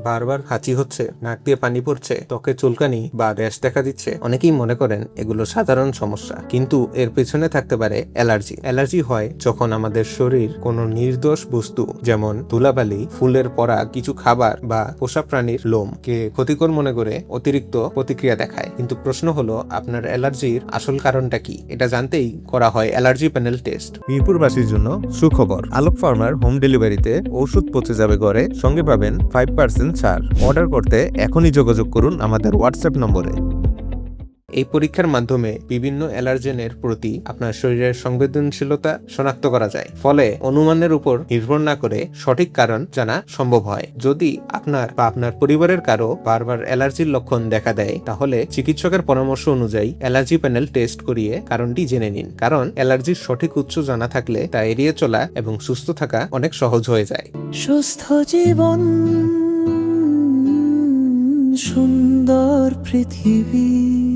বারবার হাঁচি হচ্ছে, নাক দিয়ে পানি পড়ছে, ত্বকে চুলকানি বা র্যাশ দেখা দিচ্ছে, অনেকেই মনে করেন এগুলো সাধারণ সমস্যা, কিন্তু এর পেছনে থাকতে পারে অ্যালার্জি। অ্যালার্জি হয় যখন আমাদের শরীর কোনো নির্দোষ বস্তু যেমন ধুলাবালি, ফুলের পরাগ, কিছু খাবার বা পোষা প্রাণীর লোমকে ক্ষতিকর মনে করে অতিরিক্ত প্রতিক্রিয়া দেখায়। কিন্তু প্রশ্ন হলো, আপনার অ্যালার্জির আসল কারণটা কি? এটা জানতেই করা হয় অ্যালার্জি প্যানেল টেস্ট। মিরপুরবাসীর জন্য সুখবর, আলোক ফার্মার হোম ডেলিভারিতে ওষুধ পৌঁছে যাবে ঘরে, সঙ্গে পাবেন 5% ছাড়। অর্ডার করতে এখনই যোগাযোগ করুন আমাদের হোয়াটসঅ্যাপ নম্বরে। এই পরীক্ষার মাধ্যমে বিভিন্ন অ্যালার্জেনের প্রতি আপনার শরীরের সংবেদনশীলতা শনাক্ত করা যায়, ফলে অনুমানের উপর নির্ভর না করে সঠিক কারণ জানা সম্ভব হয়। যদি আপনার বা আপনার পরিবারের কারো বারবার অ্যালার্জির লক্ষণ দেখা দেয়, তাহলে চিকিৎসকের পরামর্শ অনুযায়ী অ্যালার্জি প্যানেল টেস্ট করিয়ে কারণটি জেনে নিন। কারণ অ্যালার্জির সঠিক উৎস জানা থাকলে তা এড়িয়ে চলা এবং সুস্থ থাকা অনেক সহজ হয়ে যায়। সুস্থ জীবন, সুন্দর পৃথিবী।